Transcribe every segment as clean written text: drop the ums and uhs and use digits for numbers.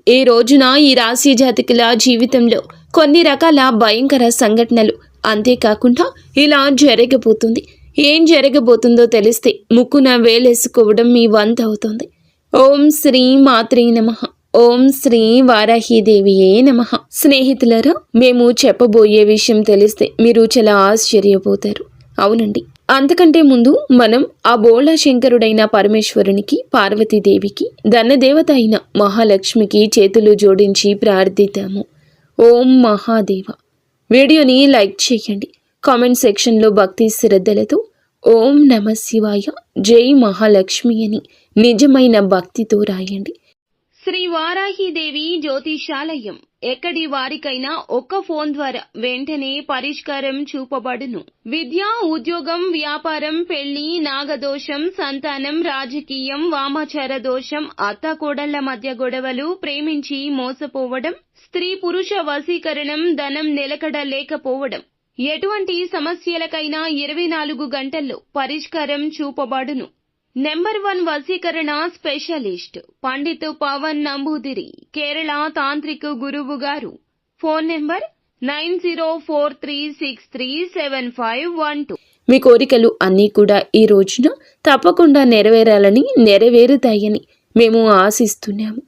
ఈ రోజున ఈ రాశి జాతకుల జీవితంలో కొన్ని రకాల భయంకర సంఘటనలు, అంతేకాకుండా ఇలా జరగబోతుంది. ఏం జరగబోతుందో తెలిస్తే ముక్కున వేలేసుకోవడం మీ వంత అవుతుంది. ఓం శ్రీ మాత్రే నమః. ఓం శ్రీ వారాహీదేవియే నమః. స్నేహితులారా, మేము చెప్పబోయే విషయం తెలిస్తే మీరు చాలా ఆశ్చర్యపోతారు. అవునండి, అంతకంటే ముందు మనం ఆ బోళ శంకరుడైన పరమేశ్వరునికి, పార్వతీదేవికి, ధనదేవత అయిన మహాలక్ష్మికి చేతులు జోడించి ప్రార్థిద్దాము. ఓం మహాదేవ. వీడియోని లైక్ చేయండి. కామెంట్ సెక్షన్లో భక్తి శ్రద్ధలతో ఓం నమ శివాయ, జై మహాలక్ష్మి అని నిజమైన భక్తితో రాయండి. శ్రీ వారాహీదేవి జ్యోతిషాలయం. ఎక్కడి వారికైనా ఒక్క ఫోన్ ద్వారా వెంటనే పరిష్కారం చూపబడును. విద్య, ఉద్యోగం, వ్యాపారం, పెళ్లి, నాగదోషం, సంతానం, రాజకీయం, వామాచార దోషం, అత్తాకోడళ్ల మధ్య గొడవలు, ప్రేమించి మోసపోవడం, స్త్రీ పురుష వశీకరణం, ధనం నిలకడ లేకపోవడం, ఎటువంటి సమస్యలకైనా 24 గంటల్లో పరిష్కారం చూపబడును. నెంబర్ 1 వశీకరణ స్పెషలిస్ట్ పండిత్ పవన్ నంబూదిరి, కేరళ తాంత్రిక గురువు గారు. Phone number 9043637512. మీ కోరికలు అన్నీ కూడా ఈ రోజున తప్పకుండా నెరవేరాలని, నెరవేరుతాయని మేము ఆశిస్తున్నాము.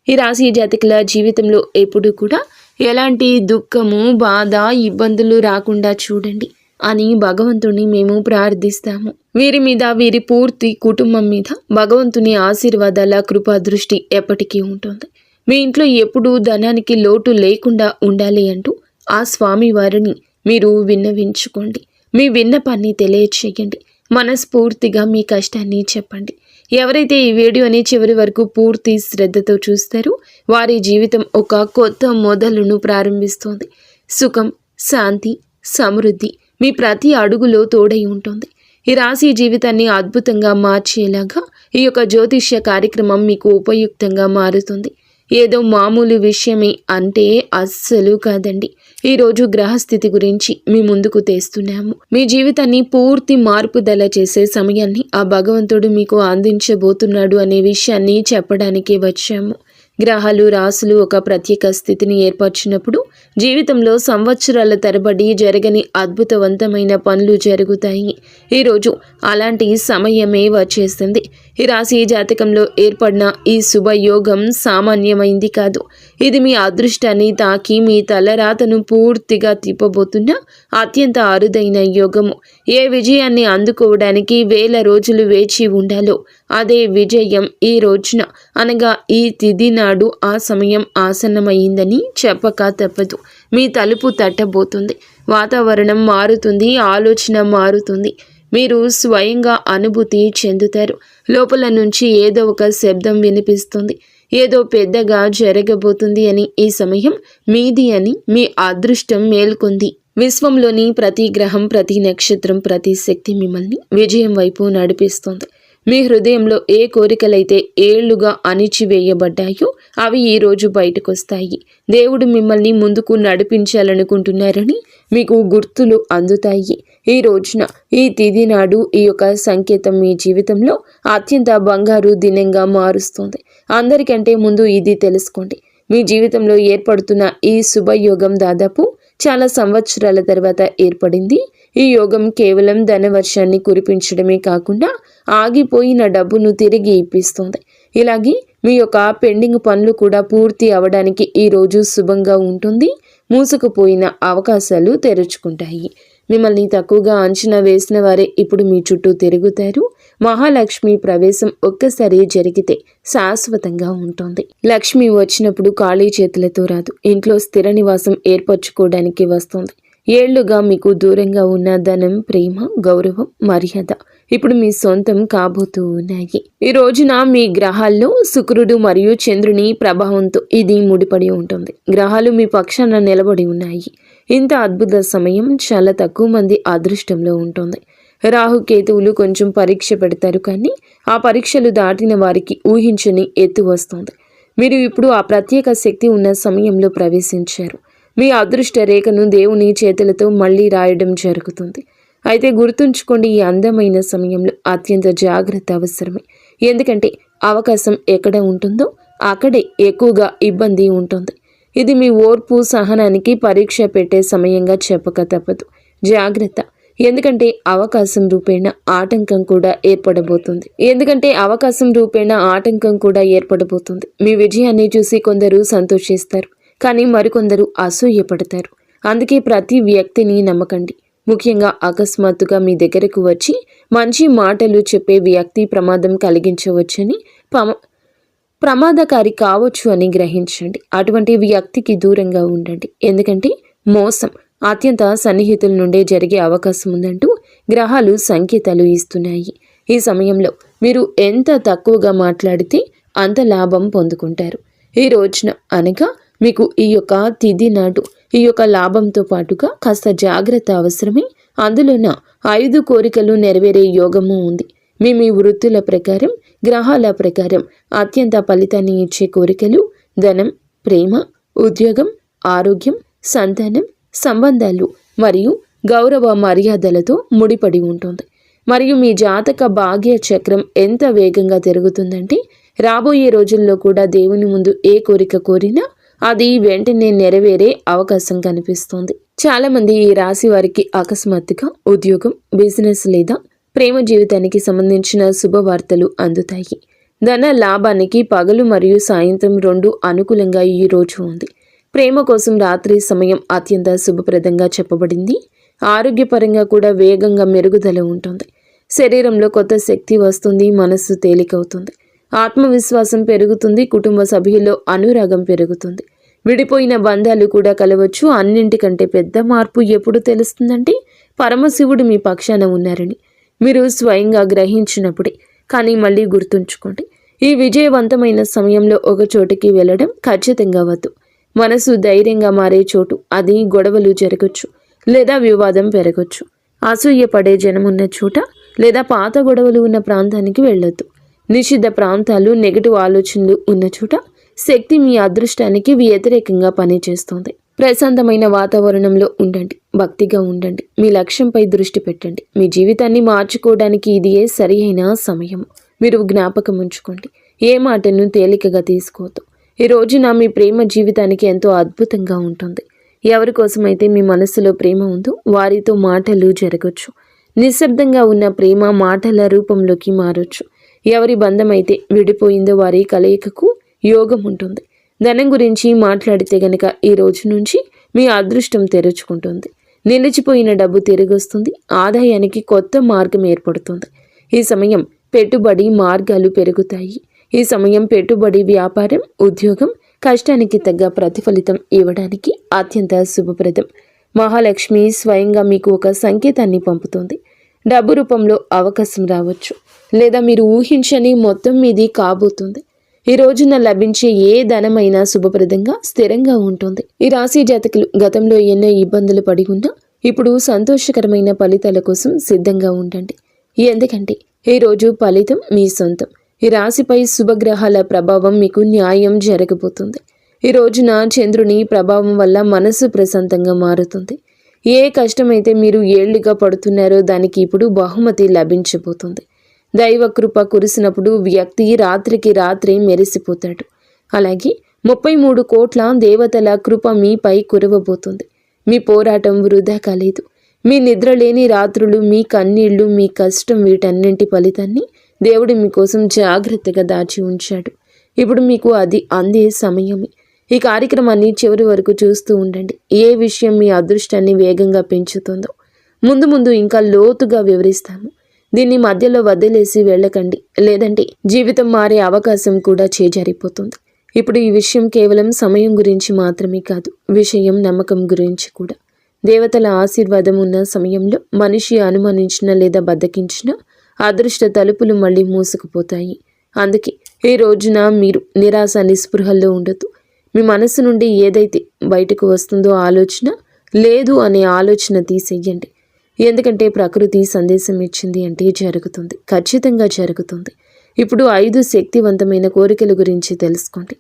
ఈ రాశి జాతకుల జీవితంలో ఎప్పుడు కూడా ఎలాంటి దుఃఖము, బాధ, ఇబ్బందులు రాకుండా చూడండి అని భగవంతుని మేము ప్రార్థిస్తాము. వీరి మీద, వీరి పూర్తి కుటుంబం మీద భగవంతుని ఆశీర్వాదాల కృపా దృష్టి ఎప్పటికీ ఉంటుంది. మీ ఇంట్లో ఎప్పుడూ ధనానికి లోటు లేకుండా ఉండాలి అంటూ ఆ స్వామి వారిని మీరు విన్నవించుకోండి. మీ విన్నపాన్ని తెలియచేయండి. మనస్ఫూర్తిగా మీ కష్టాన్ని చెప్పండి. ఎవరైతే ఈ వీడియోని చివరి వరకు పూర్తి శ్రద్ధతో చూస్తారో వారి జీవితం ఒక కొత్త మొదలును ప్రారంభిస్తోంది. సుఖం, శాంతి, సమృద్ధి మీ ప్రతి అడుగులో తోడై ఉంటుంది. ఈ రాశి జీవితాన్ని అద్భుతంగా మార్చేలాగా ఈ యొక్క జ్యోతిష్య కార్యక్రమం మీకు ఉపయుక్తంగా మారుతుంది. ఏదో మామూలు విషయమే అంటే అస్సలు కాదండి. ఈరోజు గ్రహస్థితి గురించి మీ ముందుకు తెస్తున్నాము. మీ జీవితాన్ని పూర్తి మార్పుదల చేసే సమయాన్ని ఆ భగవంతుడు మీకు అందించబోతున్నాడు అనే విషయాన్ని చెప్పడానికి వచ్చాము. గ్రహాలు, రాశులు ఒక ప్రత్యేక స్థితిని ఏర్పరిచినప్పుడు జీవితంలో సంవత్సరాల తరబడి జరగని అద్భుతవంతమైన పనులు జరుగుతాయి. ఈరోజు అలాంటి సమయమే వచ్చేసింది. ఈ రాశి జాతకంలో ఏర్పడిన ఈ శుభయోగం సామాన్యమైంది కాదు. ఇది మీ అదృష్టాన్ని తాకి మీ తలరాతను పూర్తిగా తిప్పబోతున్న అత్యంత అరుదైన యోగము. ఏ విజయాన్ని అందుకోవడానికి 1000 రోజులు వేచి ఉండాలో అదే విజయం ఈ రోజున, అనగా ఈ తిథి నాడు ఆ సమయం ఆసన్నమైందని చెప్పక తప్పదు. మీ తలుపు తట్టబోతుంది. వాతావరణం మారుతుంది, ఆలోచన మారుతుంది. మీరు స్వయంగా అనుభూతి చెందుతారు. లోపల నుంచి ఏదో ఒక శబ్దం వినిపిస్తుంది. ఏదో పెద్దగా జరగబోతుంది అని, ఈ సమయం మీది అని మీ అదృష్టం మేల్కొంది. విశ్వంలోని ప్రతి గ్రహం, ప్రతి నక్షత్రం, ప్రతి శక్తి మిమ్మల్ని విజయం వైపు నడిపిస్తుంది. మీ హృదయంలో ఏ కోరికలైతే ఏళ్లుగా అణిచివేయబడ్డాయో అవి ఈరోజు బయటకొస్తాయి. దేవుడు మిమ్మల్ని ముందుకు నడిపించాలనుకుంటున్నారని మీకు గుర్తులు అందుతాయి. ఈ రోజున, ఈ తిథి నాడు ఈ యొక్క సంకేతం మీ జీవితంలో అత్యంత బంగారు దినంగా మారుస్తుంది. అందరికంటే ముందు ఇది తెలుసుకోండి. మీ జీవితంలో ఏర్పడుతున్న ఈ శుభయోగం దాదాపు చాలా సంవత్సరాల తర్వాత ఏర్పడింది. ఈ యోగం కేవలం ధనవర్షాన్ని కురిపించడమే కాకుండా ఆగిపోయిన డబ్బును తిరిగి ఇప్పిస్తుంది. ఇలాగే మీ యొక్క పెండింగ్ పనులు కూడా పూర్తి అవడానికి ఈ రోజు శుభంగా ఉంటుంది. మూసుకుపోయిన అవకాశాలు తెరుచుకుంటాయి. మిమ్మల్ని తక్కువగా అంచనా వేసిన వారే ఇప్పుడు మీ చుట్టూ తిరుగుతారు. మహాలక్ష్మి ప్రవేశం ఒక్కసారి జరిగితే శాశ్వతంగా ఉంటుంది. లక్ష్మి వచ్చినప్పుడు ఖాళీ చేతులతో రాదు. ఇంట్లో స్థిర నివాసం ఏర్పరచుకోవడానికి వస్తుంది. ఏళ్లుగా మీకు దూరంగా ఉన్న ధనం, ప్రేమ, గౌరవం, మర్యాద ఇప్పుడు మీ సొంతం కాబోతూ ఉన్నాయి. ఈ రోజున మీ గ్రహాల్లో శుక్రుడు మరియు చంద్రుని ప్రభావంతో ఇది ముడిపడి ఉంటుంది. గ్రహాలు మీ పక్షాన నిలబడి ఉన్నాయి. ఇంత అద్భుత సమయం చాలా తక్కువ మంది అదృష్టంలో ఉంటుంది. రాహుకేతువులు కొంచెం పరీక్ష పెడతారు, కానీ ఆ పరీక్షలు దాటిన వారికి ఊహించని ఎత్తు వస్తుంది. మీరు ఇప్పుడు ఆ ప్రత్యేక శక్తి ఉన్న సమయంలో ప్రవేశించారు. మీ అదృష్ట రేఖను దేవుని చేతులతో మళ్ళీ రాయడం జరుగుతుంది. అయితే గుర్తుంచుకోండి, ఈ అందమైన సమయంలో అత్యంత జాగ్రత్త అవసరమే. ఎందుకంటే అవకాశం ఎక్కడ ఉంటుందో అక్కడే ఎక్కువగా ఇబ్బంది ఉంటుంది. ఇది మీ ఓర్పు సహనానికి పరీక్ష పెట్టే సమయంగా చెప్పక తప్పదు. జాగ్రత్త, ఎందుకంటే అవకాశం రూపేణ ఆటంకం కూడా ఏర్పడబోతుంది. మీ విజయాన్ని చూసి కొందరు సంతోషిస్తారు, కానీ మరికొందరు అసూయపడతారు. అందుకే ప్రతి వ్యక్తిని నమ్మకండి. ముఖ్యంగా అకస్మాత్తుగా మీ దగ్గరకు వచ్చి మంచి మాటలు చెప్పే వ్యక్తి ప్రమాదం కలిగించవచ్చని, ప్రమాదకారి కావచ్చు అని గ్రహించండి. అటువంటి వ్యక్తికి దూరంగా ఉండండి. ఎందుకంటే మోసం అత్యంత సన్నిహితుల నుండే జరిగే అవకాశం ఉందంటూ గ్రహాలు సంకేతాలు ఇస్తున్నాయి. ఈ సమయంలో మీరు ఎంత తక్కువగా మాట్లాడితే అంత లాభం పొందుకుంటారు. ఈ రోజున అనగా మీకు ఈ యొక్క తిథి నాడు ఈ యొక్క లాభంతో పాటుగా కాస్త జాగ్రత్త అవసరమే. అందులోన 5 కోరికలు నెరవేరే యోగము ఉంది. మీ వృత్తుల ప్రకారం, గ్రహాల ప్రకారం అత్యంత ఫలితాన్ని ఇచ్చే కోరికలు ధనం, ప్రేమ, ఉద్యోగం, ఆరోగ్యం, సంతానం, సంబంధాలు మరియు గౌరవ మర్యాదలతో ముడిపడి ఉంటుంది. మరియు మీ జాతక భాగ్య చక్రం ఎంత వేగంగా తిరుగుతుందంటే రాబోయే రోజుల్లో కూడా దేవుని ముందు ఏ కోరిక కోరినా అది వెంటనే నెరవేరే అవకాశం కనిపిస్తోంది. చాలా మంది ఈ రాశి వారికి అకస్మాత్తుగా ఉద్యోగం, బిజినెస్ లేదా ప్రేమ జీవితానికి సంబంధించిన శుభవార్తలు అందుతాయి. ధన లాభానికి పగలు మరియు సాయంత్రం 2 అనుకూలంగా ఈ రోజు ఉంది. ప్రేమ కోసం రాత్రి సమయం అత్యంత శుభప్రదంగా చెప్పబడింది. ఆరోగ్యపరంగా కూడా వేగంగా మెరుగుదల ఉంటుంది. శరీరంలో కొత్త శక్తి వస్తుంది. మనస్సు తేలికవుతుంది. ఆత్మవిశ్వాసం పెరుగుతుంది. కుటుంబ సభ్యుల్లో అనురాగం పెరుగుతుంది. విడిపోయిన బంధాలు కూడా కలవచ్చు. అన్నింటికంటే పెద్ద మార్పు ఎప్పుడు తెలుస్తుందంటే పరమశివుడు మీ పక్షాన ఉన్నారని మీరు స్వయంగా గ్రహించినప్పుడే. కానీ మళ్ళీ గుర్తుంచుకోండి, ఈ విజయవంతమైన సమయంలో ఒక చోటికి వెళ్ళడం ఖచ్చితంగా వద్దు. మనసు ధైర్యంగా మారే చోటు. అది గొడవలు జరగచ్చు లేదా వివాదం పెరగచ్చు. అసూయ పడే జనమున్న చోట లేదా పాత గొడవలు ఉన్న ప్రాంతానికి వెళ్ళొద్దు. నిషిద్ధ ప్రాంతాలు, నెగటివ్ ఆలోచనలు ఉన్న చోట శక్తి మీ అదృష్టానికి వ్యతిరేకంగా పనిచేస్తుంది. ప్రశాంతమైన వాతావరణంలో ఉండండి. భక్తిగా ఉండండి. మీ లక్ష్యంపై దృష్టి పెట్టండి. మీ జీవితాన్ని మార్చుకోవడానికి ఇది సరి అయిన సమయం. మీరు జ్ఞాపకం ఉంచుకోండి, ఏ మాటను తేలికగా తీసుకోవద్దు. ఈ రోజున మీ ప్రేమ జీవితానికి ఎంతో అద్భుతంగా ఉంటుంది. ఎవరి కోసమైతే మీ మనసులో ప్రేమ ఉందో వారితో మాటలు జరగచ్చు. నిశ్శబ్దంగా ఉన్న ప్రేమ మాటల రూపంలోకి మారొచ్చు. ఎవరి బంధం అయితే విడిపోయిందో వారి కలయికకు యోగం ఉంటుంది. ధనం గురించి మాట్లాడితే గనక ఈ రోజు నుంచి మీ అదృష్టం తెరుచుకుంటుంది. నిలిచిపోయిన డబ్బు తిరిగి వస్తుంది. ఆదాయానికి కొత్త మార్గం ఏర్పడుతుంది. ఈ సమయం పెట్టుబడి మార్గాలు పెరుగుతాయి. ఈ సమయం పెట్టుబడి, వ్యాపారం, ఉద్యోగం కష్టానికి తగ్గ ప్రతిఫలితం ఇవ్వడానికి అత్యంత శుభప్రదం. మహాలక్ష్మి స్వయంగా మీకు ఒక సంకేతాన్ని పంపుతుంది. డబ్బు రూపంలో అవకాశం రావచ్చు లేదా మీరు ఊహించని మొత్తం మీది కాబోతుంది. ఈ రోజున లభించే ఏ ధనమైనా శుభప్రదంగా, స్థిరంగా ఉంటుంది. ఈ రాశి జాతకులు గతంలో ఎన్నో ఇబ్బందులు పడి ఉన్నా ఇప్పుడు సంతోషకరమైన ఫలితాల కోసం సిద్ధంగా ఉండండి. ఎందుకంటే ఈ రోజు ఫలితం మీ సొంతం. ఈ రాశిపై శుభగ్రహాల ప్రభావం మీకు న్యాయం జరగబోతుంది. ఈ రోజున చంద్రుని ప్రభావం వల్ల మనసు ప్రశాంతంగా మారుతుంది. ఏ కష్టమైతే మీరు ఏళ్లుగా పడుతున్నారో దానికి ఇప్పుడు బహుమతి లభించబోతుంది. దైవ కృప కురిసినప్పుడు వ్యక్తి రాత్రికి రాత్రి మెరిసిపోతాడు. అలాగే 33 కోట్ల దేవతల కృప మీపై కురవబోతుంది. మీ పోరాటం వృధా కాలేదు. మీ నిద్రలేని రాత్రులు, మీ కన్నీళ్లు, మీ కష్టం, వీటన్నింటి ఫలితాన్ని దేవుడు మీకోసం జాగ్రత్తగా దాచి ఉంచాడు. ఇప్పుడు మీకు అది అందే సమయమే. ఈ కార్యక్రమాన్ని చివరి వరకు చూస్తూ ఉండండి. ఏ విషయం మీ అదృష్టాన్ని వేగంగా పెంచుతుందో ముందు ముందు ఇంకా లోతుగా వివరిస్తాము. దీన్ని మధ్యలో వదిలేసి వెళ్ళకండి, లేదంటే జీవితం మారే అవకాశం కూడా చేజారిపోతుంది. ఇప్పుడు ఈ విషయం కేవలం సమయం గురించి మాత్రమే కాదు, విషయం నమ్మకం గురించి కూడా. దేవతల ఆశీర్వాదం ఉన్న సమయంలో మనిషి అనుమానించిన లేదా బద్దకించిన అదృష్ట తలుపులు మళ్ళీ మూసుకుపోతాయి. అందుకే ఈ రోజున మీరు నిరాశ, నిస్పృహల్లో ఉండొద్దు. మీ మనసు నుండి ఏదైతే బయటకు వస్తుందో ఆలోచన లేదు అనే ఆలోచన తీసేయండి. ఎందుకంటే ప్రకృతి సందేశం ఇచ్చింది అంటే జరుగుతుంది, ఖచ్చితంగా జరుగుతుంది. ఇప్పుడు 5 శక్తివంతమైన కోరికల గురించి తెలుసుకోండి.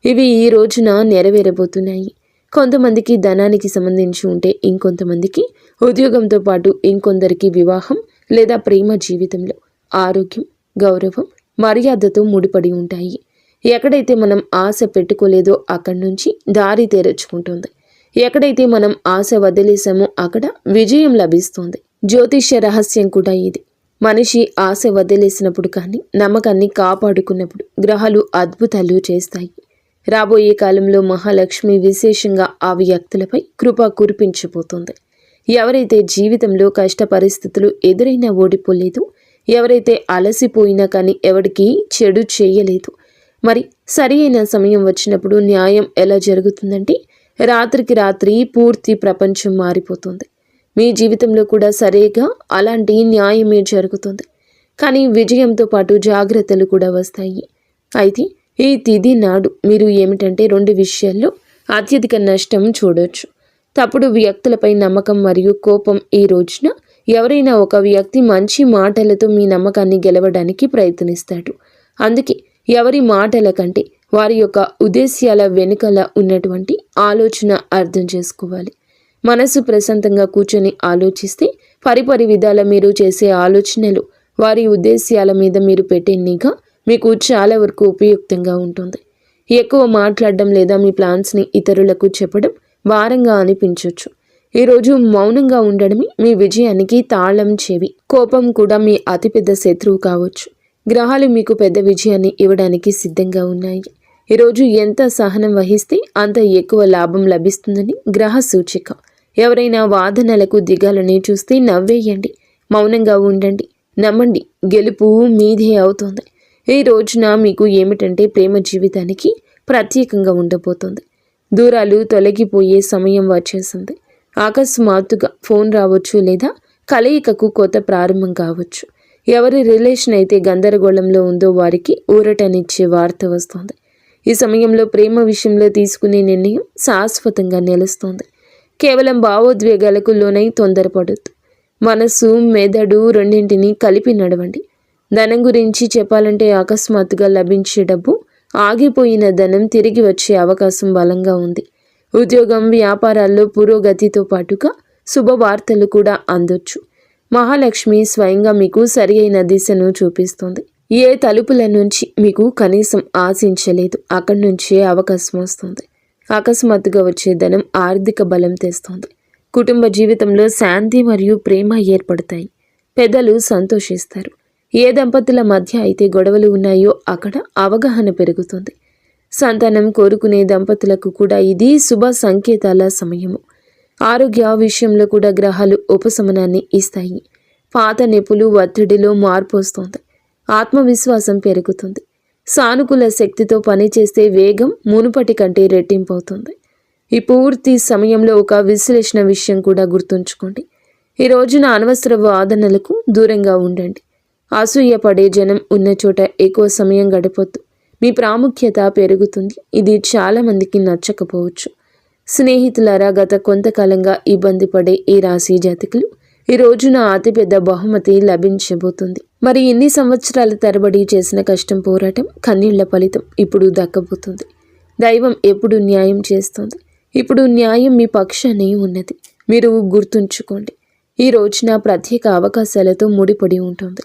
ఇవి ఈ రోజున నెరవేరబోతున్నాయి. కొంతమందికి ధనానికి సంబంధించి ఉంటే ఇంకొంతమందికి ఉద్యోగంతో పాటు ఇంకొందరికి వివాహం లేదా ప్రేమ జీవితంలో ఆరోగ్యం, గౌరవం, మర్యాదతో ముడిపడి ఉంటాయి. ఎక్కడైతే మనం ఆశ పెట్టుకోలేదో అక్కడి నుంచి దారి తెరుచుకుంటుంది. ఎక్కడైతే మనం ఆశ వదిలేసామో అక్కడ విజయం లభిస్తుంది. జ్యోతిష్య రహస్యం కూడా ఇది. మనిషి ఆశ వదిలేసినప్పుడు కానీ నమ్మకాన్ని కాపాడుకున్నప్పుడు గ్రహాలు అద్భుతాలు చేస్తాయి. రాబోయే కాలంలో మహాలక్ష్మి విశేషంగా ఆ వ్యక్తులపై కృప కురిపించబోతుంది. ఎవరైతే జీవితంలో కష్ట పరిస్థితులు ఎదురైనా ఓడిపోలేదు, ఎవరైతే అలసిపోయినా కానీ ఎవరికి చెడు చేయలేదు, మరి సరి అయిన సమయం వచ్చినప్పుడు న్యాయం ఎలా జరుగుతుందంటే రాత్రికి రాత్రి పూర్తి ప్రపంచం మారిపోతుంది. మీ జీవితంలో కూడా సరిగా అలాంటి న్యాయమే జరుగుతుంది. కానీ విజయంతో పాటు జాగ్రత్తలు కూడా వస్తాయి. అయితే ఈ తిథి నాడు మీరు ఏమిటంటే 2 విషయాల్లో అత్యధిక నష్టం చూడొచ్చు. తప్పుడు వ్యక్తులపై నమ్మకం మరియు కోపం. ఈ రోజున ఎవరైనా ఒక వ్యక్తి మంచి మాటలతో మీ నమ్మకాన్ని గెలవడానికి ప్రయత్నిస్తాడు. అందుకే ఎవరి మాటల కంటే వారి యొక్క ఉద్దేశ్యాల వెనుకల ఉన్నటువంటి ఆలోచన అర్థం చేసుకోవాలి. మనసు ప్రశాంతంగా కూర్చొని ఆలోచిస్తే పరిపరి విధాల మీరు చేసే ఆలోచనలు, వారి ఉద్దేశ్యాల మీద మీరు పెట్టే నిఘా మీకు చాలా వరకు ఉపయుక్తంగా ఉంటుంది. ఎక్కువ మాట్లాడడం లేదా మీ ప్లాన్స్ని ఇతరులకు చెప్పడం భారంగా అనిపించవచ్చు. ఈరోజు మౌనంగా ఉండడమే మీ విజయానికి తాళం చెవి. కోపం కూడా మీ అతిపెద్ద శత్రువు కావచ్చు. గ్రహాలు మీకు పెద్ద విజయాన్ని ఇవ్వడానికి సిద్ధంగా ఉన్నాయి. ఈరోజు ఎంత సహనం వహిస్తే అంత ఎక్కువ లాభం లభిస్తుందని గ్రహ సూచిక. ఎవరైనా వాదనలకు దిగాలని చూస్తే నవ్వేయండి, మౌనంగా ఉండండి, నమ్మండి, గెలుపు మీదే అవుతుంది. ఈ రోజున మీకు ఏమిటంటే ప్రేమ జీవితానికి ప్రత్యేకంగా ఉండబోతుంది. దూరాలు తొలగిపోయే సమయం వచ్చేసింది. అకస్మాత్తుగా ఫోన్ రావచ్చు లేదా కలయికకు కొత్త ప్రారంభం కావచ్చు. ఎవరి రిలేషన్ అయితే గందరగోళంలో ఉందో వారికి ఊరటనిచ్చే వార్త వస్తుంది. ఈ సమయంలో ప్రేమ విషయంలో తీసుకునే నిర్ణయం శాశ్వతంగా నిలుస్తుంది. కేవలం భావోద్వేగాలకు లోనై తొందరపడొద్దు. మనసు, మెదడు రెండింటినీ కలిపి నడవండి. ధనం గురించి చెప్పాలంటే అకస్మాత్తుగా లభించే డబ్బు, ఆగిపోయిన ధనం తిరిగి వచ్చే అవకాశం బలంగా ఉంది. ఉద్యోగం, వ్యాపారాల్లో పురోగతితో పాటుగా శుభవార్తలు కూడా అందొచ్చు. మహాలక్ష్మి స్వయంగా మీకు సరి అయిన దిశను చూపిస్తుంది. ఏ తలుపుల నుంచి మీకు కనీసం ఆశించలేదు అక్కడి నుంచే అవకాశం వస్తుంది. అకస్మాత్తుగా వచ్చే ధనం ఆర్థిక బలం తెస్తుంది. కుటుంబ జీవితంలో శాంతి మరియు ప్రేమ ఏర్పడతాయి. పెద్దలు సంతోషిస్తారు. ఏ దంపతుల మధ్య అయితే గొడవలు ఉన్నాయో అక్కడ అవగాహన పెరుగుతుంది. సంతానం కోరుకునే దంపతులకు కూడా ఇది శుభ సంకేతాల సమయము. ఆరోగ్య విషయంలో కూడా గ్రహాలు ఉపశమనాన్ని ఇస్తాయి. పాత నొప్పులు, ఒత్తిడిలో మార్పు వస్తుంది. ఆత్మవిశ్వాసం పెరుగుతుంది. సానుకూల శక్తితో పనిచేస్తే వేగం మునుపటి కంటే రెట్టింపు అవుతుంది. ఈ పూర్తి సమయంలో ఒక విశ్లేషణ విషయం కూడా గుర్తుంచుకోండి. ఈ రోజున అనవసర వాదనలకు దూరంగా ఉండండి. అసూయ పడే జనం ఉన్న చోట ఎక్కువ సమయం గడపొద్దు. మీ ప్రాముఖ్యత పెరుగుతుంది. ఇది చాలా మందికి నచ్చకపోవచ్చు. స్నేహితులారా, గత కొంతకాలంగా ఇబ్బంది పడే ఈ రాశి జాతకులు ఈ రోజున అతిపెద్ద బహుమతి లభించబోతుంది. మరి ఎన్ని సంవత్సరాల తరబడి చేసిన కష్టం, పోరాటం, కన్నీళ్ల ఫలితం ఇప్పుడు దక్కబోతుంది. దైవం ఎప్పుడు న్యాయం చేస్తుంది. ఇప్పుడు న్యాయం మీ పక్షానే ఉన్నది. మీరు గుర్తుంచుకోండి. ఈ రోజున ప్రత్యేక అవకాశాలతో ముడిపడి ఉంటుంది.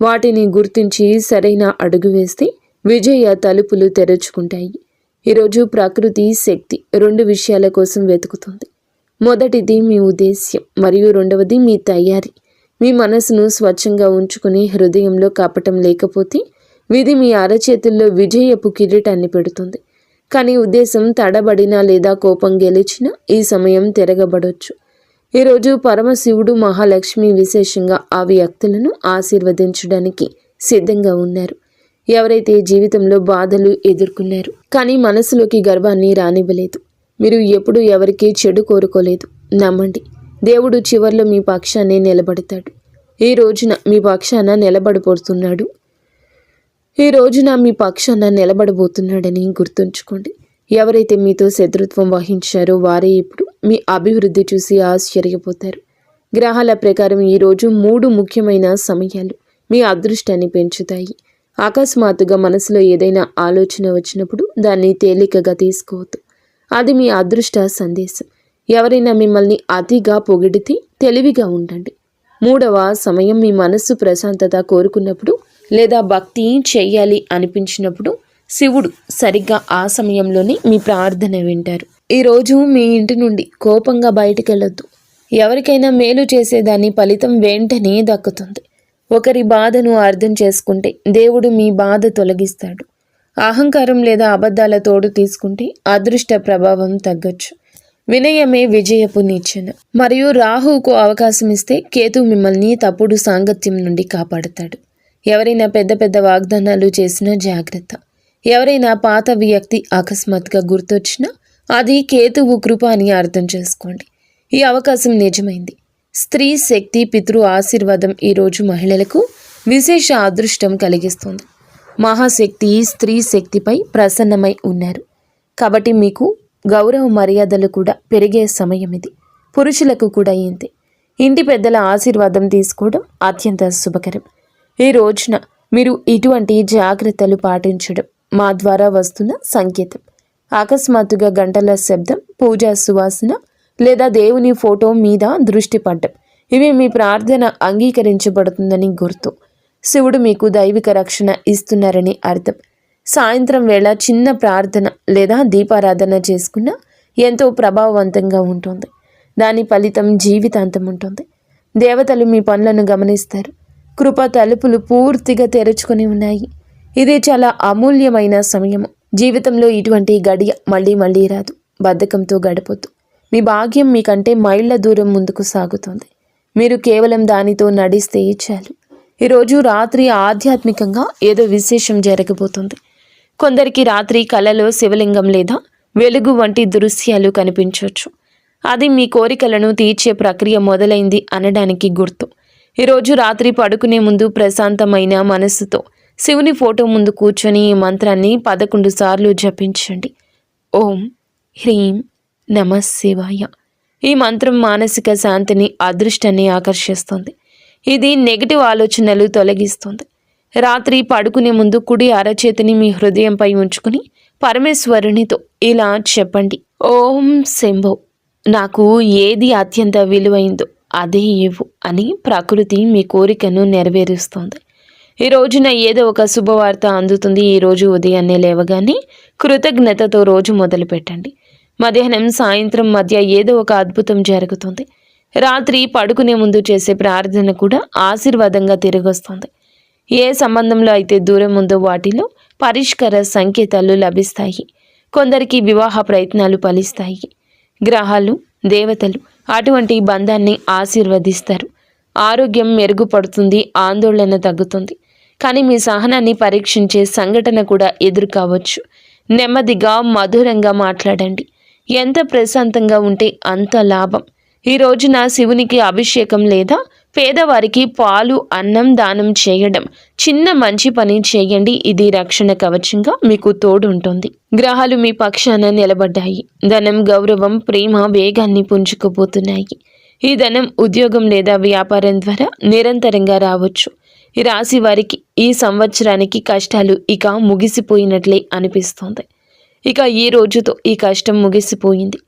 వాటిని గుర్తించి సరైన అడుగు వేస్తే విజయ తలుపులు తెరుచుకుంటాయి. ఈరోజు ప్రకృతి శక్తి 2 విషయాల కోసం వెతుకుతుంది. మొదటిది మీ ఉద్దేశ్యం మరియు రెండవది మీ తయారీ. మీ మనసును స్వచ్ఛంగా ఉంచుకుని హృదయంలో కపటం లేకపోతే విధి మీ అరచేతుల్లో విజయపు కిరీటాన్ని పెడుతుంది. కానీ ఉద్దేశం తడబడినా లేదా కోపం గెలిచినా ఈ సమయం తిరగబడొచ్చు. ఈరోజు పరమశివుడు, మహాలక్ష్మి విశేషంగా ఆ వ్యక్తులను ఆశీర్వదించడానికి సిద్ధంగా ఉన్నారు. ఎవరైతే జీవితంలో బాధలు ఎదుర్కొన్నారు కానీ మనసులోకి గర్వాన్ని రానివ్వలేదు, మీరు ఎప్పుడు ఎవరికీ చెడు కోరుకోలేదు, నమ్మండి. దేవుడు చివర్లో మీ పక్షాన్ని నిలబడతాడు. ఈ రోజున మీ పక్షాన నిలబడబోతున్నాడని గుర్తుంచుకోండి. ఎవరైతే మీతో శత్రుత్వం వహించారో వారే ఇప్పుడు మీ అభివృద్ధి చూసి ఆశ్చర్యపోతారు. గ్రహాల ప్రకారం ఈరోజు 3 ముఖ్యమైన సమయాలు మీ అదృష్టాన్ని పెంచుతాయి. అకస్మాత్తుగా మనసులో ఏదైనా ఆలోచన వచ్చినప్పుడు దాన్ని తేలికగా తీసుకోవద్దు. అది మీ అదృష్ట సందేశం. ఎవరైనా మిమ్మల్ని అతిగా పొగిడితే తెలివిగా ఉండండి. 3వ సమయం మీ మనస్సు ప్రశాంతత కోరుకున్నప్పుడు లేదా భక్తి చెయ్యాలి అనిపించినప్పుడు శివుడు సరిగ్గా ఆ సమయంలోనే మీ ప్రార్థన వింటారు. ఈరోజు మీ ఇంటి నుండి కోపంగా బయటికెళ్ళొద్దు. ఎవరికైనా మేలు చేసేదాని ఫలితం వెంటనే దక్కుతుంది. ఒకరి బాధను అర్థం చేసుకుంటే దేవుడు మీ బాధ తొలగిస్తాడు. అహంకారం లేదా అబద్ధాల తోడు తీసుకుంటే అదృష్ట ప్రభావం తగ్గొచ్చు. వినయమే విజయపు నిచ్చెన. మరియు రాహువుకు అవకాశం ఇస్తే కేతు మిమ్మల్ని తప్పుడు సాంగత్యం నుండి కాపాడుతాడు. ఎవరైనా పెద్ద పెద్ద వాగ్దానాలు చేసినా జాగ్రత్త. ఎవరైనా పాత వ్యక్తి అకస్మాత్తుగా గుర్తొచ్చినా అది కేతువు కృప అని అర్థం చేసుకోండి. ఈ అవకాశం నిజమైంది. స్త్రీ శక్తి పితృ ఆశీర్వాదం ఈరోజు మహిళలకు విశేష అదృష్టం కలిగిస్తుంది. మహాశక్తి స్త్రీ శక్తిపై ప్రసన్నమై ఉన్నారు కాబట్టి మీకు గౌరవ మర్యాదలు కూడా పెరిగే సమయం ఇది. పురుషులకు కూడా ఇంతే. ఇంటి పెద్దల ఆశీర్వాదం తీసుకోవడం అత్యంత శుభకరం. ఈ రోజున మీరు ఇటువంటి జాగ్రత్తలు పాటించడం మా ద్వారా వస్తున్న సంకేతం. అకస్మాత్తుగా గంటల శబ్దం, పూజా సువాసన లేదా దేవుని ఫోటో మీద దృష్టి పడ్డం ఇవి మీ ప్రార్థన అంగీకరించబడుతుందని గుర్తు. శివుడు మీకు దైవిక రక్షణ ఇస్తున్నారని అర్థం. సాయంత్రం వేళ చిన్న ప్రార్థన లేదా దీపారాధన చేసుకున్నా ఎంతో ప్రభావవంతంగా ఉంటుంది. దాని ఫలితం జీవితాంతం ఉంటుంది. దేవతలు మీ పనులను గమనిస్తారు. కృప తలుపులు పూర్తిగా తెరుచుకొని ఉన్నాయి. ఇది చాలా అమూల్యమైన సమయము. జీవితంలో ఇటువంటి గడియ మళ్ళీ మళ్ళీ రాదు. బద్ధకంతో గడపొద్దు. మీ భాగ్యం మీకంటే మైళ్ళ దూరం ముందుకు సాగుతుంది. మీరు కేవలం దానితో నడిస్తే చాలు. ఈరోజు రాత్రి ఆధ్యాత్మికంగా ఏదో విశేషం జరగబోతుంది. కొందరికి రాత్రి కలలో శివలింగం లేదా వెలుగు వంటి దృశ్యాలు కనిపించవచ్చు. అది మీ కోరికలను తీర్చే ప్రక్రియ మొదలైంది అనడానికి గుర్తు. ఈరోజు రాత్రి పడుకునే ముందు ప్రశాంతమైన మనస్సుతో శివుని ఫోటో ముందు కూర్చొని ఈ మంత్రాన్ని 11 సార్లు జపించండి. ఓం హ్రీం నమ శివాయ. ఈ మంత్రం మానసిక శాంతిని, అదృష్టాన్ని ఆకర్షిస్తుంది. ఇది నెగిటివ్ ఆలోచనలు తొలగిస్తుంది. రాత్రి పడుకునే ముందు కుడి అరచేతిని మీ హృదయంపై ఉంచుకుని పరమేశ్వరునితో ఇలా చెప్పండి. ఓం శంభో, నాకు ఏది అత్యంత విలువైందో అదే ఇవ్వు అని ప్రకృతి మీ కోరికను నెరవేరుస్తుంది. ఈ రోజున ఏదో ఒక శుభవార్త అందుతుంది. ఈరోజు ఉదయాన్నే లేవగానే కృతజ్ఞతతో రోజు మొదలు పెట్టండి. మధ్యాహ్నం సాయంత్రం మధ్య ఏదో ఒక అద్భుతం జరుగుతుంది. రాత్రి పడుకునే ముందు చేసే ప్రార్థన కూడా ఆశీర్వాదంగా తిరిగొస్తుంది. ఏ సంబంధంలో అయితే దూరం ఉందో వాటిలో పరిష్కార సంకేతాలు లభిస్తాయి. కొందరికి వివాహ ప్రయత్నాలు ఫలిస్తాయి. గ్రహాలు, దేవతలు అటువంటి బంధాన్ని ఆశీర్వదిస్తారు. ఆరోగ్యం మెరుగుపడుతుంది, ఆందోళన తగ్గుతుంది. కానీ మీ సహనాన్ని పరీక్షించే సంఘటన కూడా ఎదురు కావచ్చు. నెమ్మదిగా, మధురంగా మాట్లాడండి. ఎంత ప్రశాంతంగా ఉంటే అంత లాభం. ఈ రోజున శివునికి అభిషేకం లేదా పేదవారికి పాలు, అన్నం దానం చేయడం, చిన్న మంచి పని చేయండి. ఇది రక్షణ కవచంగా మీకు తోడు ఉంటుంది. గ్రహాలు మీ పక్షాన నిలబడ్డాయి. ధనం, గౌరవం, ప్రేమ వేగాన్ని పుంజుకుపోతున్నాయి. ఈ ధనం ఉద్యోగం లేదా వ్యాపారం ద్వారా నిరంతరంగా రావచ్చు. ఈ రాశి వారికి ఈ సంవత్సరానికి కష్టాలు ఇక ముగిసిపోయినట్లే అనిపిస్తుంది. ఇక ఈ రోజుతో ఈ కష్టం ముగిసిపోయింది.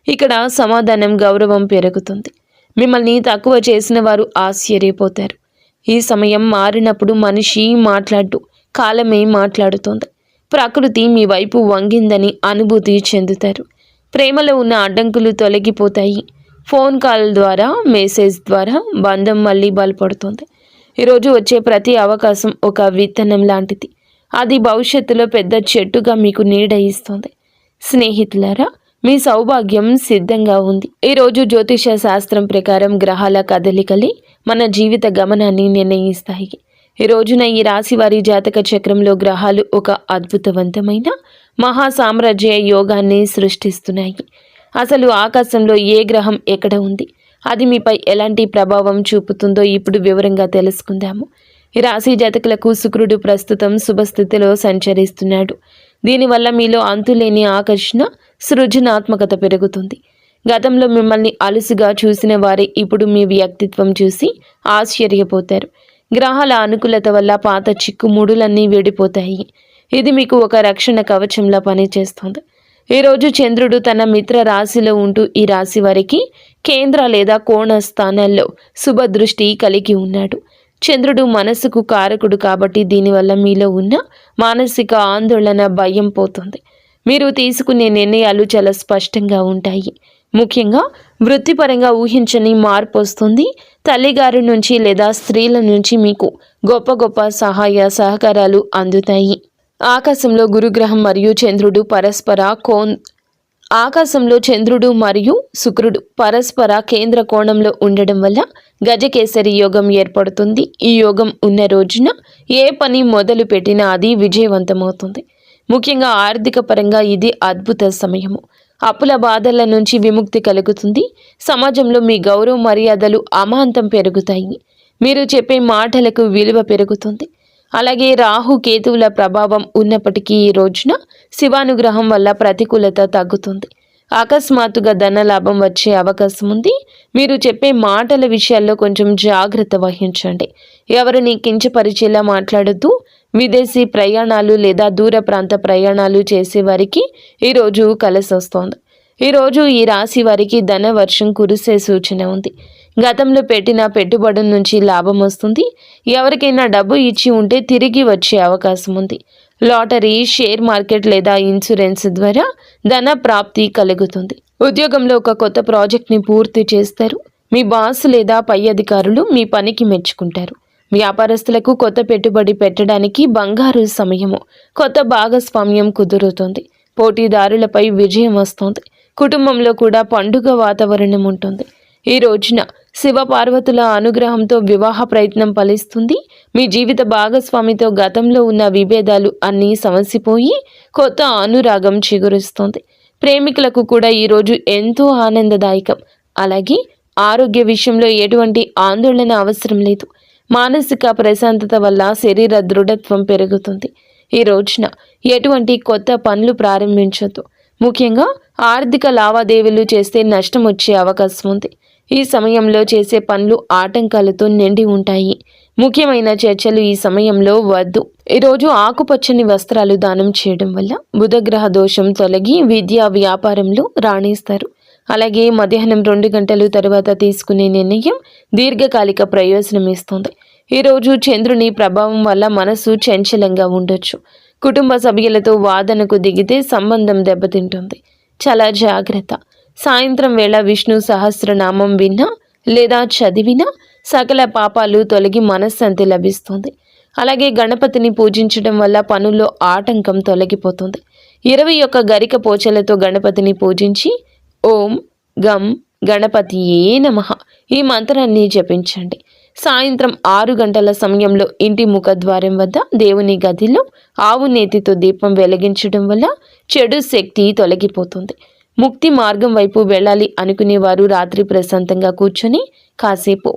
ఇక్కడ సమాధానం, గౌరవం పెరుగుతుంది. మిమ్మల్ని తక్కువ చేసిన వారు ఆశ్చర్యపోతారు. ఈ సమయం మారినప్పుడు మనిషి మాట్లాడు, కాలమే మాట్లాడుతోంది. ప్రకృతి మీ వైపు వంగిందని అనుభూతి చెందుతారు. ప్రేమలో ఉన్న అడ్డంకులు తొలగిపోతాయి. ఫోన్ కాల్ ద్వారా, మెసేజ్ ద్వారా బంధం మళ్ళీ బలపడుతుంది. ఈరోజు వచ్చే ప్రతి అవకాశం ఒక విత్తనం లాంటిది. అది భవిష్యత్తులో పెద్ద చెట్టుగా మీకు నీడ ఇస్తుంది. స్నేహితులారా, మీ సౌభాగ్యం సిద్ధంగా ఉంది. ఈరోజు జ్యోతిష శాస్త్రం ప్రకారం గ్రహాల కదలికలే మన జీవిత గమనాన్ని నిర్ణయిస్తాయి. ఈ రోజున ఈ రాశి వారి జాతక చక్రంలో గ్రహాలు ఒక అద్భుతవంతమైన మహా సామ్రాజ్య యోగాన్ని సృష్టిస్తున్నాయి. అసలు ఆకాశంలో ఏ గ్రహం ఎక్కడ ఉంది, అది మీపై ఎలాంటి ప్రభావం చూపుతుందో ఇప్పుడు వివరంగా తెలుసుకుందాము. ఈ రాశి జాతకులకు శుక్రుడు ప్రస్తుతం శుభస్థితిలో సంచరిస్తున్నాడు. దీనివల్ల మీలో అంతులేని ఆకర్షణ, సృజనాత్మకత పెరుగుతుంది. గతంలో మిమ్మల్ని అలుసుగా చూసిన వారే ఇప్పుడు మీ వ్యక్తిత్వం చూసి ఆశ్చర్యపోతారు. గ్రహాల అనుకూలత వల్ల పాత చిక్కుముడులన్నీ విడిపోతాయి. ఇది మీకు ఒక రక్షణ కవచంలా పనిచేస్తుంది. ఈరోజు చంద్రుడు తన మిత్ర రాశిలో ఉంటూ ఈ రాశి వారికి కేంద్ర లేదా కోణ స్థానాల్లో శుభదృష్టి కలిగి ఉన్నాడు. చంద్రుడు మనసుకు కారకుడు కాబట్టి దీనివల్ల మీలో ఉన్న మానసిక ఆందోళన, భయం పోతుంది. మీరు తీసుకునే నిర్ణయాలు చాలా స్పష్టంగా ఉంటాయి. ముఖ్యంగా వృత్తిపరంగా ఊహించని మార్పు వస్తుంది. తల్లిగారి నుంచి లేదా స్త్రీల నుంచి మీకు గొప్ప గొప్ప సహాయ సహకారాలు అందుతాయి. ఆకాశంలో గురుగ్రహం మరియు చంద్రుడు ఆకాశంలో చంద్రుడు మరియు శుక్రుడు పరస్పర కేంద్ర కోణంలో ఉండడం వల్ల గజకేసరి యోగం ఏర్పడుతుంది. ఈ యోగం ఉన్న రోజున ఏ పని మొదలు పెట్టినా అది విజయవంతమవుతుంది. ముఖ్యంగా ఆర్థిక పరంగా ఇది అద్భుత సమయము. అప్పుల బాధల నుంచి విముక్తి కలుగుతుంది. సమాజంలో మీ గౌరవ మర్యాదలు అమాంతం పెరుగుతాయి. మీరు చెప్పే మాటలకు విలువ పెరుగుతుంది. అలాగే రాహు కేతువుల ప్రభావం ఉన్నప్పటికీ ఈ రోజున శివానుగ్రహం వల్ల ప్రతికూలత తగ్గుతుంది. అకస్మాత్తుగా ధన లాభం వచ్చే అవకాశం ఉంది. మీరు చెప్పే మాటల విషయాల్లో కొంచెం జాగ్రత్త వహించండి. ఎవరిని కించపరిచేలా మాట్లాడొద్దు. విదేశీ ప్రయాణాలు లేదా దూర ప్రాంత ప్రయాణాలు చేసేవారికి ఈరోజు కలిసి వస్తోంది. ఈరోజు ఈ రాశి వారికి ధన వర్షం కురిసే సూచన ఉంది. గతంలో పెట్టిన పెట్టుబడుల నుంచి లాభం వస్తుంది. ఎవరికైనా డబ్బు ఇచ్చి ఉంటే తిరిగి వచ్చే అవకాశం ఉంది. లాటరీ, షేర్ మార్కెట్ లేదా ఇన్సూరెన్స్ ద్వారా ధన ప్రాప్తి కలుగుతుంది. ఉద్యోగంలో ఒక కొత్త ప్రాజెక్ట్ని పూర్తి చేస్తారు. మీ బాస్ లేదా పై అధికారులు మీ పనికి మెచ్చుకుంటారు. వ్యాపారస్తులకు కొత్త పెట్టుబడి పెట్టడానికి బంగారు సమయము. కొత్త భాగస్వామ్యం కుదురుతుంది. పోటీదారులపై విజయం వస్తుంది. కుటుంబంలో కూడా పండుగ వాతావరణం ఉంటుంది. ఈ రోజున శివపార్వతుల అనుగ్రహంతో వివాహ ప్రయత్నం ఫలిస్తుంది. మీ జీవిత భాగస్వామితో గతంలో ఉన్న విభేదాలు అన్నీ సమసిపోయి కొత్త అనురాగం చిగురుస్తుంది. ప్రేమికులకు కూడా ఈరోజు ఎంతో ఆనందదాయకం. అలాగే ఆరోగ్య విషయంలో ఎటువంటి ఆందోళన అవసరం లేదు. మానసిక ప్రశాంతత వల్ల శరీర దృఢత్వం పెరుగుతుంది. ఈ రోజున ఎటువంటి కొత్త పనులు ప్రారంభించొద్దు. ముఖ్యంగా ఆర్థిక లావాదేవీలు చేస్తే నష్టం వచ్చే అవకాశం ఉంది. ఈ సమయంలో చేసే పనులు ఆటంకాలతో నిండి ఉంటాయి. ముఖ్యమైన చర్చలు ఈ సమయంలో వద్దు. ఈరోజు ఆకుపచ్చని వస్త్రాలు దానం చేయడం వల్ల బుధగ్రహ దోషం తొలగి విద్యా వ్యాపారంలో రాణిస్తారు. అలాగే మధ్యాహ్నం 2 గంటలు తరువాత తీసుకునే నిర్ణయం దీర్ఘకాలిక ప్రయోజనం ఇస్తుంది. ఈరోజు చంద్రుని ప్రభావం వల్ల మనసు చంచలంగా ఉండొచ్చు. కుటుంబ సభ్యులతో వాదనకు దిగితే సంబంధం దెబ్బతింటుంది. చాలా జాగ్రత్త. సాయంత్రం వేళ విష్ణు సహస్రనామం విన్నా లేదా చదివినా సకల పాపాలు తొలగి మనశ్శాంతి లభిస్తుంది. అలాగే గణపతిని పూజించడం వల్ల పనుల్లో ఆటంకం తొలగిపోతుంది. 21 గరిక పోచలతో గణపతిని పూజించి ఓం గం గణపతియే నమః ఈ మంత్రాన్ని జపించండి. సాయంత్రం 6 గంటల సమయంలో ఇంటి ముఖద్వారం వద్ద దేవుని గదిలో ఆవు నేతితో దీపం వెలిగించడం వల్ల చెడు శక్తి తొలగిపోతుంది. ముక్తి మార్గం వైపు వెళ్ళాలి అనుకునేవారు రాత్రి ప్రశాంతంగా కూర్చొని కాసేపు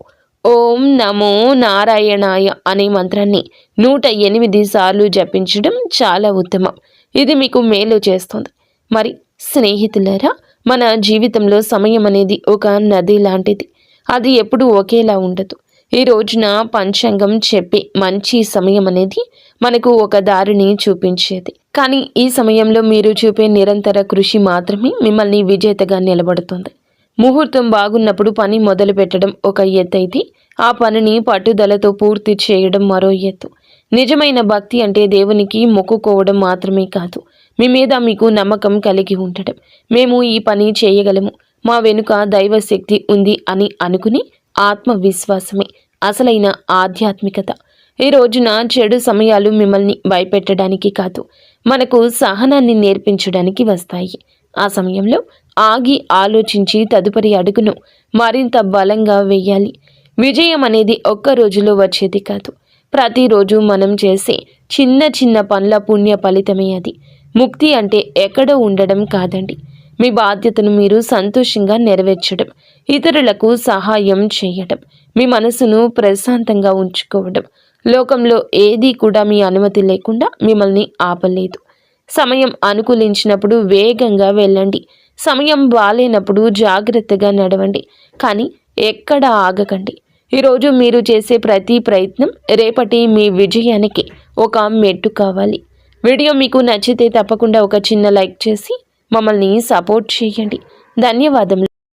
ఓం నమో నారాయణాయ అనే మంత్రాన్ని 108 సార్లు జపించడం చాలా ఉత్తమం. ఇది మీకు మేలు చేస్తుంది. మరి స్నేహితులారా, మన జీవితంలో సమయం అనేది ఒక నది లాంటిది. అది ఎప్పుడూ ఒకేలా ఉండదు. ఈ రోజున పంచాంగం చెప్పే మంచి సమయం అనేది మనకు ఒక దారిని చూపించేది. కానీ ఈ సమయంలో మీరు చూపే నిరంతర కృషి మాత్రమే మిమ్మల్ని విజేతగా నిలబడుతుంది. ముహూర్తం బాగున్నప్పుడు పని మొదలు పెట్టడం ఒక ఎత్తు అయితే ఆ పనిని పట్టుదలతో పూర్తి చేయడం మరో ఎత్తు. నిజమైన భక్తి అంటే దేవునికి మొక్కుకోవడం మాత్రమే కాదు, మీ మీద మీకు నమ్మకం కలిగి ఉండడం. మేము ఈ పని చేయగలము, మా వెనుక దైవశక్తి ఉంది అని అనుకుని ఆత్మవిశ్వాసమే అసలైన ఆధ్యాత్మికత. ఈ రోజున చెడు సమయాలు మిమ్మల్ని భయపెట్టడానికి కాదు, మనకు సహనాన్ని నేర్పించడానికి వస్తాయి. ఆ సమయంలో ఆగి ఆలోచించి తదుపరి అడుగును మరింత బలంగా వేయాలి. విజయం అనేది ఒక్క రోజులో వచ్చేది కాదు, ప్రతిరోజు మనం చేసే చిన్న చిన్న పనుల పుణ్య ఫలితమే అది. ముక్తి అంటే ఎక్కడో ఉండడం కాదండి, మీ బాధ్యతను మీరు సంతోషంగా నెరవేర్చడం, ఇతరులకు సహాయం చేయడం, మీ మనసును ప్రశాంతంగా ఉంచుకోవడం. లోకంలో ఏదీ కూడా మీ అనుమతి లేకుండా మిమ్మల్ని ఆపలేదు. సమయం అనుకూలించినప్పుడు వేగంగా వెళ్ళండి, సమయం బాలేనప్పుడు జాగ్రత్తగా నడవండి, కానీ ఎక్కడ ఆగకండి. ఈరోజు మీరు చేసే ప్రతి ప్రయత్నం రేపటి మీ విజయానికి ఒక మెట్టు కావాలి. వీడియో మీకు నచ్చితే తప్పకుండా ఒక చిన్న లైక్ చేసి మమ్మల్ని సపోర్ట్ చేయండి. ధన్యవాదములు.